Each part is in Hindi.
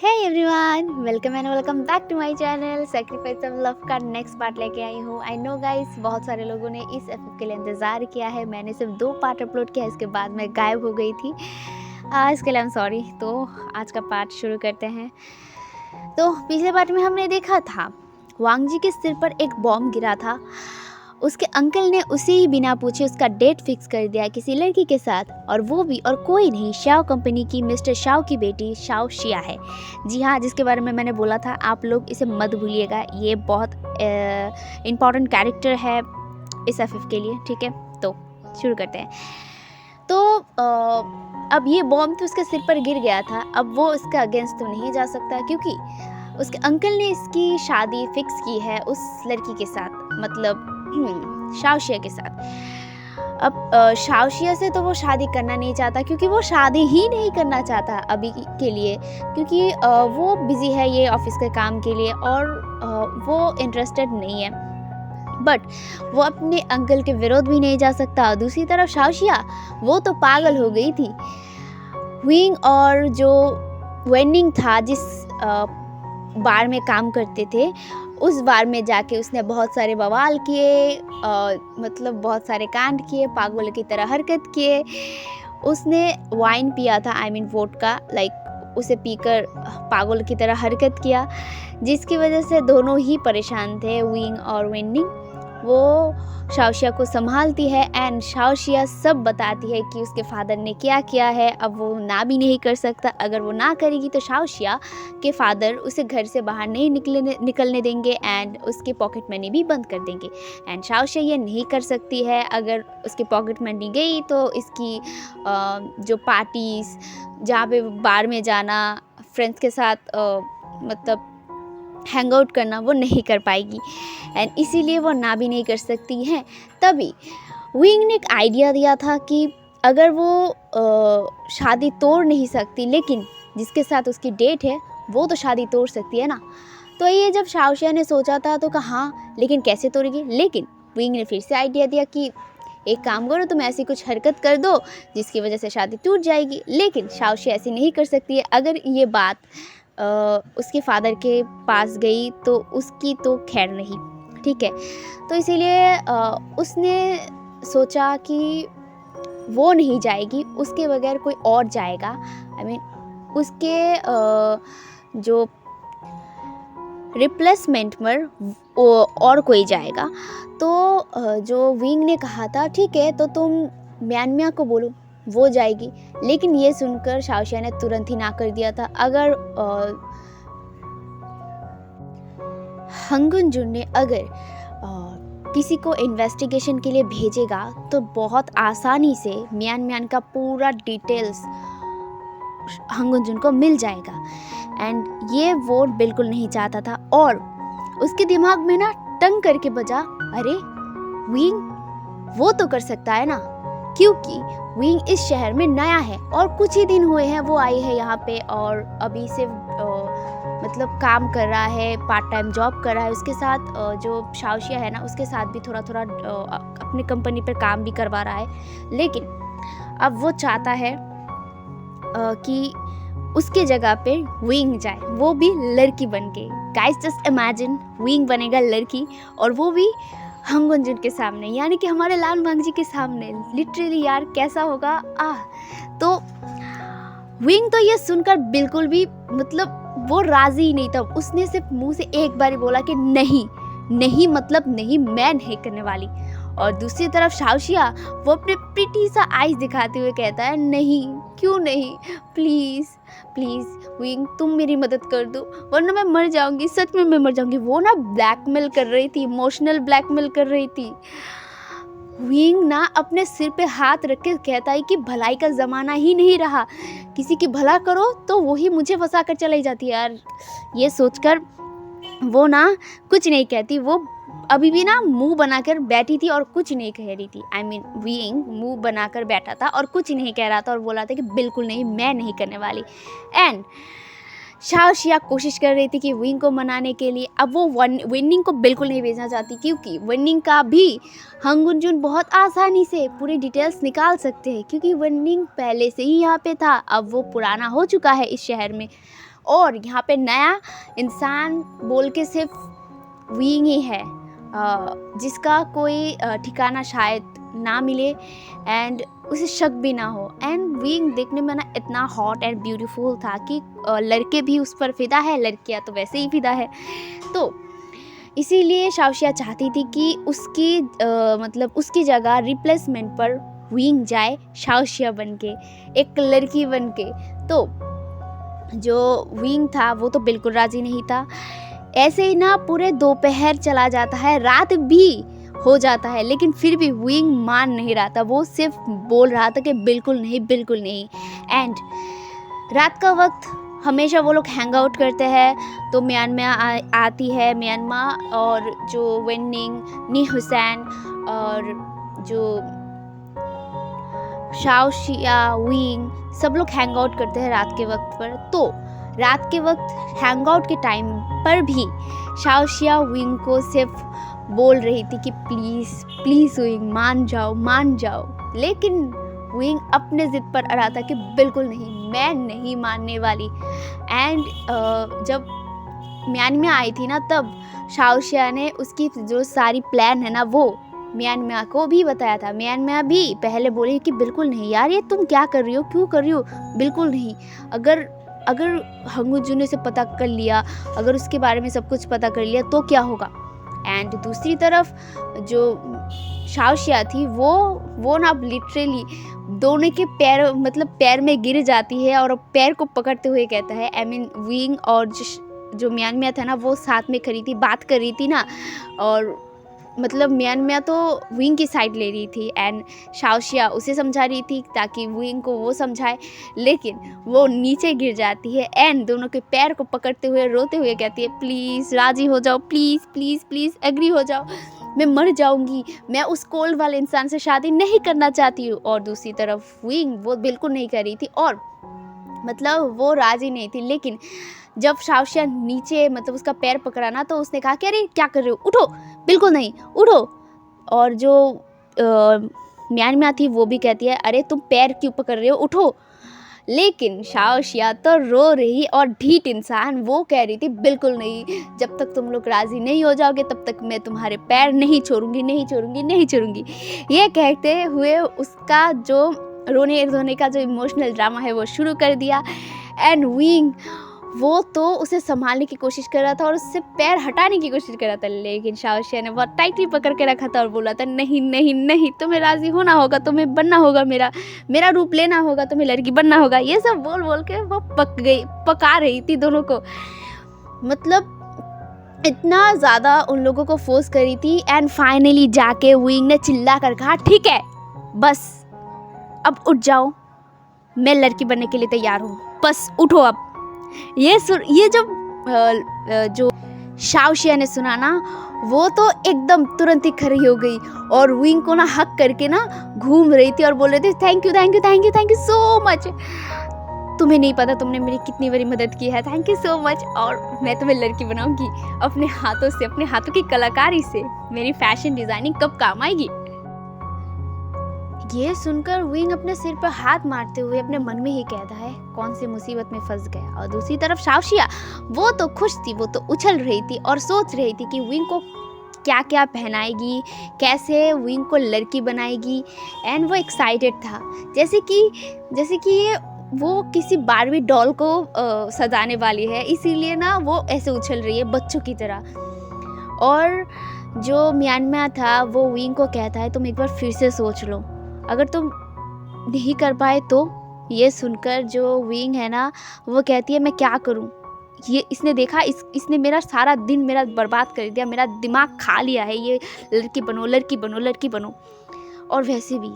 Hey everyone, welcome and welcome back to my channel. Sacrifice of love का नेक्स्ट पार्ट लेके आई हूँ। आई नो गाइस, बहुत सारे लोगों ने इस एपिसोड के लिए इंतज़ार किया है। मैंने सिर्फ 2 पार्ट अपलोड किया, इसके बाद मैं गायब हो गई थी। इसके लिए आई एम सॉरी। तो आज का पार्ट शुरू करते हैं। तो पिछले पार्ट में हमने देखा था वांग जी के सिर पर एक बॉम्ब गिरा था। उसके अंकल ने उसे ही बिना पूछे उसका डेट फिक्स कर दिया किसी लड़की के साथ, और वो भी और कोई नहीं, शाओ कंपनी की मिस्टर शाओ की बेटी शाओ शिया है। जी हाँ, जिसके बारे में मैंने बोला था, आप लोग इसे मत भूलिएगा, ये बहुत इम्पॉर्टेंट कैरेक्टर है इस एफएफ के लिए। ठीक है, तो शुरू करते हैं। तो अब ये बॉम्ब तो उसके सिर पर गिर गया था। अब वो इसके अगेंस्ट तो नहीं जा सकता, क्योंकि उसके अंकल ने इसकी शादी फिक्स की है उस लड़की के साथ, मतलब शाओशिया के साथ। अब शाओशिया से तो वो शादी करना नहीं चाहता, क्योंकि वो शादी ही नहीं करना चाहता अभी के लिए, क्योंकि वो बिज़ी है ये ऑफिस के काम के लिए, और वो इंटरेस्टेड नहीं है। बट वो अपने अंकल के विरोध भी नहीं जा सकता। दूसरी तरफ शाओशिया, वो तो पागल हो गई थी। विंग और जो वेनिंग था, जिस बार में काम करते थे, उस बार में जाके उसने बहुत सारे बवाल किए, मतलब बहुत सारे कांड किए, पागल की तरह हरकत किए। उसने वाइन पिया था, आई मीन वोडका, लाइक उसे पीकर पागल की तरह हरकत किया, जिसकी वजह से दोनों ही परेशान थे, विंग और वेनिंग। वो शाओशिया को संभालती है एंड शाओशिया सब बताती है कि उसके फादर ने क्या किया है। अब वो ना भी नहीं कर सकता। अगर वो ना करेगी तो शाओशिया के फादर उसे घर से बाहर नहीं निकलने देंगे एंड उसकी पॉकेट मनी भी बंद कर देंगे। एंड शाओशिया ये नहीं कर सकती है। अगर उसकी पॉकेट मनी गई तो इसकी जो पार्टीज, जहाँ पे बार में जाना, फ्रेंड्स के साथ मतलब हैंग आउट करना, वो नहीं कर पाएगी एंड इसीलिए वो ना भी नहीं कर सकती है। तभी विंग ने एक आइडिया दिया था कि अगर वो शादी तोड़ नहीं सकती, लेकिन जिसके साथ उसकी डेट है वो तो शादी तोड़ सकती है ना। तो ये जब शाओशिया ने सोचा था तो कहा हाँ, लेकिन कैसे तोड़ेगी। लेकिन विंग ने फिर से आइडिया दिया कि एक काम करो, तुम ऐसी कुछ हरकत कर दो जिसकी वजह से शादी टूट जाएगी। लेकिन शाओशिया ऐसी नहीं कर सकती है। अगर ये बात उसके फादर के पास गई तो उसकी तो खैर नहीं। ठीक है, तो इसीलिए उसने सोचा कि वो नहीं जाएगी, उसके बगैर कोई और जाएगा। आई मीन उसके जो रिप्लेसमेंट में और कोई जाएगा। तो जो विंग ने कहा था ठीक है, तो तुम म्यानम्या को बोलो, वो जाएगी। लेकिन ये सुनकर शाओशिया ने तुरंत ही ना कर दिया था। अगर हंगुन जुन ने अगर किसी को इन्वेस्टिगेशन के लिए भेजेगा तो बहुत आसानी से म्यान का पूरा डिटेल्स हंगुन जुन को मिल जाएगा। एंड ये वो बिल्कुल नहीं चाहता था, और उसके दिमाग में ना टंग करके बजा, अरे विंग वो तो कर सकता है ना, क्योंकि विंग इस शहर में नया है और कुछ ही दिन हुए हैं वो आई है यहाँ पे, और अभी से मतलब काम कर रहा है, पार्ट टाइम जॉब कर रहा है। उसके साथ जो शाओशिया है ना, उसके साथ भी थोड़ा थोड़ा अपने कंपनी पर काम भी करवा रहा है। लेकिन अब वो चाहता है कि उसके जगह पे विंग जाए, वो भी लड़की बन के। गाइस जस्ट इमेजिन, विंग बनेगा लड़की, और वो भी हंगुन जुन के सामने, यानी कि हमारे लाल वांग जी के सामने। लिटरली यार कैसा होगा। तो विंग तो ये सुनकर बिल्कुल भी, मतलब वो राजी ही नहीं था। उसने सिर्फ मुंह से एक बार ही बोला कि नहीं नहीं, मतलब नहीं, मैं नहीं करने वाली। और दूसरी तरफ शाओशिया, वो अपने प्रिटी सा आइज दिखाते हुए कहता है, नहीं, क्यों नहीं, प्लीज़ प्लीज़ विंग तुम मेरी मदद कर दो, वरना मैं मर जाऊंगी, सच में मैं मर जाऊंगी। वो ना ब्लैकमेल कर रही थी, इमोशनल ब्लैकमेल कर रही थी। विंग ना अपने सिर पे हाथ रख के कहता है कि भलाई का ज़माना ही नहीं रहा, किसी की भला करो तो वही मुझे फंसा कर चली जाती है। यार ये सोचकर वो ना कुछ नहीं कहती। वो अभी भी ना मुंह बनाकर बैठी थी और कुछ नहीं कह रही थी। आई मीन विंग मुंह बनाकर बैठा था और कुछ नहीं कह रहा था, और बोला था कि बिल्कुल नहीं, मैं नहीं करने वाली। एंड शाओशिया कोशिश कर रही थी कि विंग को मनाने के लिए। अब वो विनिंग को बिल्कुल नहीं भेजना चाहती, क्योंकि विनिंग का भी हंगुन जुन बहुत आसानी से पूरी डिटेल्स निकाल सकते हैं, क्योंकि विनिंग पहले से ही यहाँ पे था। अब वो पुराना हो चुका है इस शहर में, और यहाँ पे नया इंसान बोल के सिर्फ विंग ही है, जिसका कोई ठिकाना शायद ना मिले एंड उसे शक भी ना हो। एंड विंग देखने में ना इतना हॉट एंड ब्यूटीफुल था कि लड़के भी उस पर फिदा है, लड़कियां तो वैसे ही फिदा है। तो इसीलिए शाओशिया चाहती थी कि उसकी मतलब उसकी जगह रिप्लेसमेंट पर विंग जाए शाओशिया बन के, एक लड़की बन के। तो जो विंग था वो तो बिल्कुल राज़ी नहीं था। ऐसे ही ना पूरे दोपहर चला जाता है, रात भी हो जाता है, लेकिन फिर भी विंग मान नहीं रहा था। वो सिर्फ बोल रहा था कि बिल्कुल नहीं, बिल्कुल नहीं। एंड रात का वक्त हमेशा वो लोग हैंग आउट करते हैं। तो म्यांमार आती है, म्यांमार और जो वेनिंग, नी हुसैन और जो शाओशिया, विंग, सब लोग हैंग आउट करते हैं रात के वक्त पर। तो रात के वक्त हैंग आउट के टाइम पर भी शाओशिया विंग को सिर्फ बोल रही थी कि प्लीज़ प्लीज़ विंग मान जाओ, मान जाओ। लेकिन विंग अपने ज़िद पर अड़ा था कि बिल्कुल नहीं, मैं नहीं मानने वाली। एंड जब म्यांमार आई थी ना, तब शाओशिया ने उसकी जो सारी प्लान है ना वो म्यांमार को भी बताया था। म्यांमार भी पहले बोली कि बिल्कुल नहीं यार, ये तुम क्या कर रही हो, क्यों कर रही हो, बिल्कुल नहीं। अगर हंगुजू ने से पता कर लिया, अगर उसके बारे में सब कुछ पता कर लिया तो क्या होगा। एंड दूसरी तरफ जो शाओशिया थी वो ना लिटरली दोनों के पैर में गिर जाती है और पैर को पकड़ते हुए कहता है, आई मीन विंग और जो म्यांमार था ना वो साथ में खड़ी थी, बात कर रही थी ना, और मतलब म्यांमार तो विंग की साइड ले रही थी एंड शाओशिया उसे समझा रही थी ताकि विंग को वो समझाए। लेकिन वो नीचे गिर जाती है एंड दोनों के पैर को पकड़ते हुए रोते हुए कहती है, प्लीज़ राज़ी हो जाओ, प्लीज़ प्लीज़ प्लीज़ एग्री हो जाओ, मैं मर जाऊंगी, मैं उस कोल्ड वाले इंसान से शादी नहीं करना चाहती हूँ। और दूसरी तरफ विंग वो बिल्कुल नहीं कर रही थी और मतलब वो राज़ी नहीं थी। लेकिन जब शाओशिया नीचे मतलब उसका पैर पकड़ा ना, तो उसने कहा कि अरे क्या कर रहे हो, उठो, बिल्कुल नहीं, उठो। और जो म्यांमार थी वो भी कहती है, अरे तुम पैर क्यों पकड़ रहे हो, उठो। लेकिन शाओशिया तो रो रही और ढीठ इंसान वो कह रही थी, बिल्कुल नहीं, जब तक तुम लोग राज़ी नहीं हो जाओगे तब तक मैं तुम्हारे पैर नहीं छोड़ूंगी, नहीं छोड़ूंगी, नहीं छोड़ूंगी। ये कहते हुए उसका जो रोने धोने का जो इमोशनल ड्रामा है वो शुरू कर दिया। एंड विंग वो तो उसे संभालने की कोशिश कर रहा था और उससे पैर हटाने की कोशिश कर रहा था, लेकिन शाओशिया ने बहुत टाइटली पकड़ के रखा था और बोला था, नहीं नहीं नहीं, तुम्हें राज़ी होना होगा, तुम्हें बनना होगा, मेरा रूप लेना होगा, तुम्हें लड़की बनना होगा। ये सब बोल बोल के वो पका रही थी दोनों को, मतलब इतना ज़्यादा उन लोगों को फोर्स करी थी। एंड फाइनली जाके विंग ने चिल्ला कर कहा, ठीक है बस अब उठ जाओ, मैं लड़की बनने के लिए तैयार हूँ, बस उठो अब। ये जब जो शाओशिया ने सुना ना, वो तो एकदम तुरंत ही खड़ी हो गई और विंग को ना हक करके ना घूम रही थी और बोल रही थी, thank you thank you thank you thank you so much, तुम्हें नहीं पता तुमने मेरी कितनी बड़ी मदद की है, थैंक यू सो मच। और मैं तुम्हें लड़की बनाऊंगी अपने हाथों से, अपने हाथों की कलाकारी से, मेरी फैशन डिज़ाइनिंग कब काम आएगी। ये सुनकर विंग अपने सिर पर हाथ मारते हुए अपने मन में ही कहता है, कौन सी मुसीबत में फंस गया। और दूसरी तरफ शाओशिया वो तो खुश थी, वो तो उछल रही थी और सोच रही थी कि विंग को क्या क्या पहनाएगी, कैसे विंग को लड़की बनाएगी। एंड वो एक्साइटेड था, जैसे कि वो किसी बारबी डॉल को सजाने वाली है, इसीलिए ना वो ऐसे उछल रही है बच्चों की तरह। और जो म्यांमार था वो विंग को कहता है, तुम एक बार फिर से सोच लो, अगर तुम नहीं कर पाए तो। ये सुनकर जो विंग है ना वो कहती है, मैं क्या करूं, ये इसने देखा, इसने मेरा सारा दिन मेरा बर्बाद कर दिया, मेरा दिमाग खा लिया है, ये लड़की बनो लड़की बनो लड़की बनो। और वैसे भी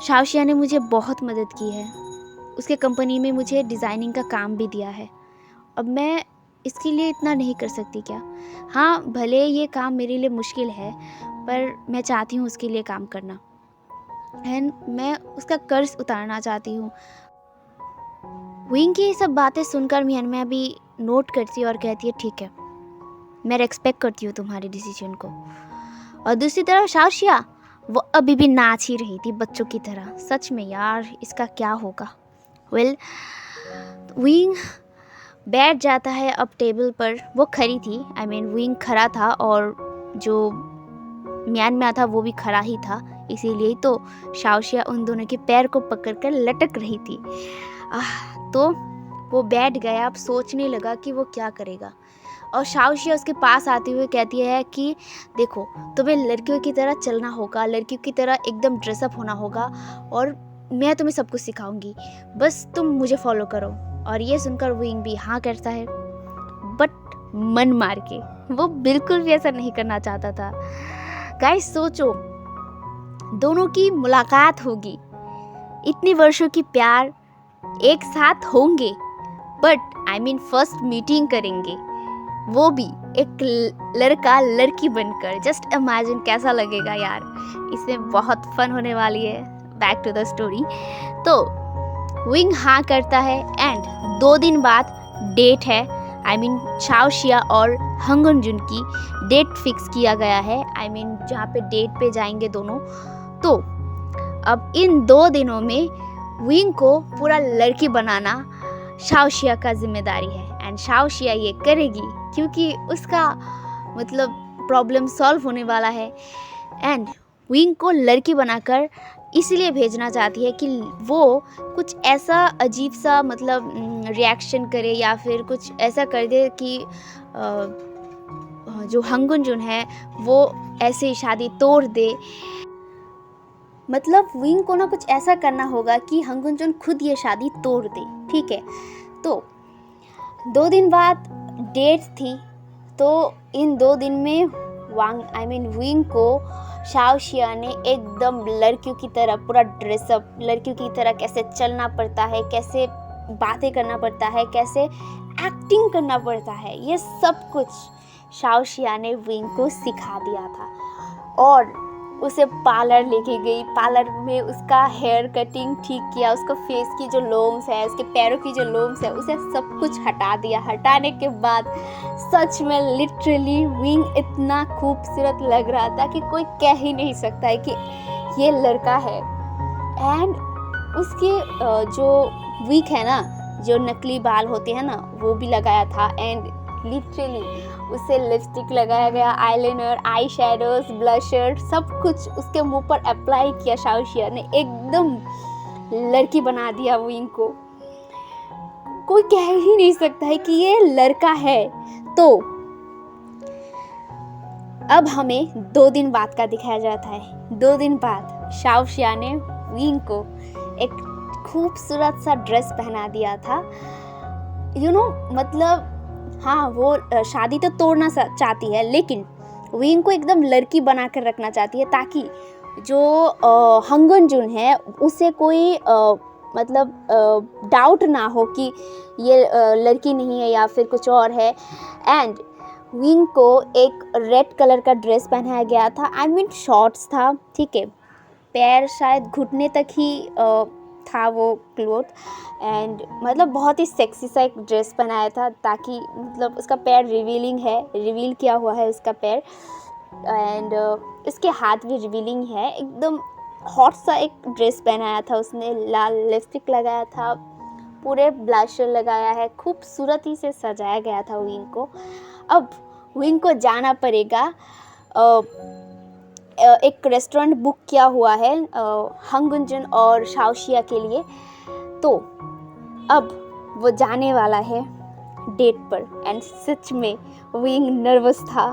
शाओशिया ने मुझे बहुत मदद की है, उसके कंपनी में मुझे डिज़ाइनिंग का काम भी दिया है, अब मैं इसके लिए इतना नहीं कर सकती क्या। हाँ भले ये काम मेरे लिए मुश्किल है, पर मैं चाहती हूँ उसके लिए काम करना एंड मैं उसका कर्ज उतारना चाहती हूँ। विंग की ये सब बातें सुनकर म्यांमार भी नोट करती और कहती है, ठीक है, मैं रेस्पेक्ट करती हूँ तुम्हारे डिसीजन को। और दूसरी तरफ शाओशिया वो अभी भी नाच ही रही थी बच्चों की तरह। सच में यार, इसका क्या होगा। विंग बैठ जाता है अब टेबल पर। वो खड़ी थी, आई मीन विंग खड़ा था और जो म्यान था वो भी खड़ा ही था, इसीलिए तो शाओशिया उन दोनों के पैर को पकड़कर लटक रही थी। तो वो बैठ गया, अब सोचने लगा कि वो क्या करेगा। और शाओशिया उसके पास आते हुए कहती है कि देखो, तुम्हें लड़कियों की तरह चलना होगा, लड़कियों की तरह एकदम ड्रेसअप होना होगा और मैं तुम्हें सब कुछ सिखाऊंगी, बस तुम मुझे फॉलो करो। और ये सुनकर विंग भी हाँ करता है, बट मन मार के। वो बिल्कुल भी ऐसा नहीं करना चाहता था। गाइस सोचो, दोनों की मुलाकात होगी, इतने वर्षों की प्यार एक साथ होंगे, but I mean first meeting करेंगे, वो भी एक लड़का लड़की बनकर। जस्ट इमेजिन कैसा लगेगा यार, इसमें बहुत फन होने वाली है। Back to the story. तो विंग हाँ करता है एंड 2 दिन बाद डेट है, आई मीन शाओशिया और हंगुनजुन की डेट फिक्स किया गया है, आई मीन जहाँ पे डेट पे जाएंगे दोनों। तो अब इन 2 दिनों में विंग को पूरा लड़की बनाना शाओशिया का जिम्मेदारी है एंड शाओशिया ये करेगी क्योंकि उसका मतलब प्रॉब्लम सॉल्व होने वाला है। एंड विंग को लड़की बनाकर इसलिए भेजना चाहती है कि वो कुछ ऐसा अजीब सा मतलब रिएक्शन करे या फिर कुछ ऐसा कर दे कि जो हंगुनजुन है वो ऐसे ही शादी तोड़ दे। मतलब विंग को ना कुछ ऐसा करना होगा कि हंगुनजुन खुद ये शादी तोड़ दे, ठीक है। तो 2 दिन बाद डेट थी, तो इन 2 दिन में विंग को शाओशिया ने एकदम लड़कियों की तरह पूरा ड्रेसअप, लड़कियों की तरह कैसे चलना पड़ता है, कैसे बातें करना पड़ता है, कैसे एक्टिंग करना पड़ता है, ये सब कुछ शाओशिया ने विंग को सिखा दिया था। और उसे पार्लर लेके गई, पार्लर में उसका हेयर कटिंग ठीक किया, उसका फेस की जो लोम्स है, उसके पैरों की जो लोम्स है, उसे सब कुछ हटा दिया। हटाने के बाद सच में लिटरली विंग इतना खूबसूरत लग रहा था कि कोई कह ही नहीं सकता है कि ये लड़का है। एंड उसके जो विग है ना, जो नकली बाल होते हैं ना, वो भी लगाया था। एंड लिटरली उसे लिपस्टिक लगाया गया, आईलाइनर, आई शेडोज, ब्लशर, सब कुछ उसके मुंह पर अप्लाई किया। शाओशिया ने एकदम लड़की बना दिया विंग को, कोई कह ही नहीं सकता है कि ये लड़का है। तो अब हमें 2 दिन बाद का दिखाया जाता है। 2 दिन बाद शाओशिया ने विंग को एक खूबसूरत सा ड्रेस पहना दिया था। मतलब हाँ, वो शादी तो तोड़ना चाहती है, लेकिन विंग को एकदम लड़की बना कर रखना चाहती है, ताकि जो हंगुनजुन है उसे कोई मतलब डाउट ना हो कि ये लड़की नहीं है या फिर कुछ और है। एंड विंग को एक रेड कलर का ड्रेस पहनाया गया था, आई मीन शॉर्ट्स था, ठीक है, पैर शायद घुटने तक ही था वो क्लोथ। एंड मतलब बहुत ही सेक्सी सा एक ड्रेस पहनाया था, ताकि मतलब उसका पैर रिवील किया हुआ है उसका पैर। एंड इसके हाथ भी रिवीलिंग है, एकदम हॉट सा एक ड्रेस पहनाया था उसने, लाल लिपस्टिक लगाया था, पूरे ब्लशर लगाया है, खूबसूरती से सजाया गया था विंग को। अब विंग को जाना पड़ेगा, एक रेस्टोरेंट बुक किया हुआ है हंगुनजुन और शाओशिया के लिए। तो अब वो जाने वाला है डेट पर। एंड सच में विंग नर्वस था।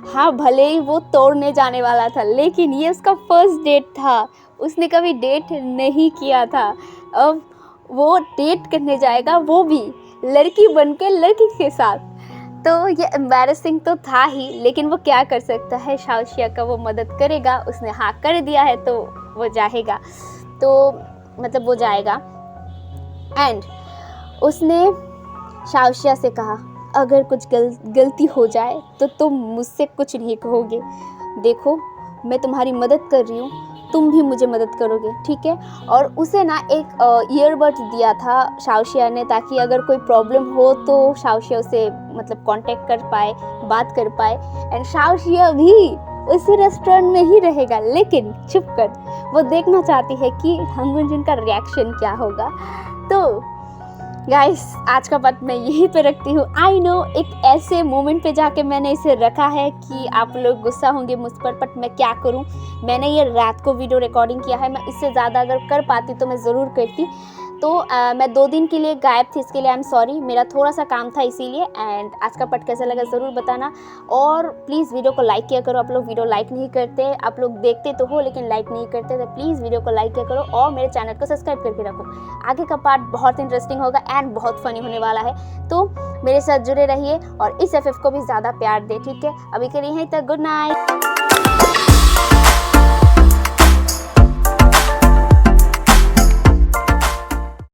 हाँ, भले ही वो तोड़ने जाने वाला था, लेकिन ये उसका फर्स्ट डेट था, उसने कभी डेट नहीं किया था। अब वो डेट करने जाएगा, वो भी लड़की बनके लड़की के साथ। तो ये एम्बैरेसिंग तो था ही, लेकिन वो क्या कर सकता है, शाओशिया का वो मदद करेगा, उसने हाँ कर दिया है तो वो जाएगा, तो मतलब वो जाएगा। एंड उसने शाओशिया से कहा, अगर कुछ गलती हो जाए तो तुम मुझसे कुछ नहीं कहोगे, देखो मैं तुम्हारी मदद कर रही हूँ, तुम भी मुझे मदद करोगे, ठीक है। और उसे ना एक ईयरबड्स दिया था शाओशिया ने, ताकि अगर कोई प्रॉब्लम हो तो शाओशिया उसे मतलब कांटेक्ट कर पाए, बात कर पाए। एंड शाओशिया भी उसी रेस्टोरेंट में ही रहेगा, लेकिन छुप कर वो देखना चाहती है कि हंगुनजुन का रिएक्शन क्या होगा। तो गाइस आज का पार्ट मैं यहीं पे रखती हूँ। आई नो एक ऐसे मोमेंट पे जाके मैंने इसे रखा है कि आप लोग गुस्सा होंगे मुझ पर, बट मैं क्या करूँ। मैंने ये रात को वीडियो रिकॉर्डिंग किया है, मैं इससे ज़्यादा अगर कर पाती तो मैं ज़रूर करती। तो मैं 2 दिन के लिए गायब थी, इसके लिए आई एम सॉरी। मेरा थोड़ा सा काम था इसीलिए। एंड आज का पार्ट कैसा लगा ज़रूर बताना, और प्लीज़ वीडियो को लाइक किया करो। आप लोग वीडियो लाइक नहीं करते, आप लोग देखते तो हो लेकिन लाइक नहीं करते, तो प्लीज़ वीडियो को लाइक किया करो और मेरे चैनल को सब्सक्राइब करके रखो। आगे का पार्ट बहुत इंटरेस्टिंग होगा एंड बहुत फनी होने वाला है, तो मेरे साथ जुड़े रहिए और इस एफएफ को भी ज़्यादा प्यार दे, ठीक है। अभी के लिए यहीं तक, गुड नाइट।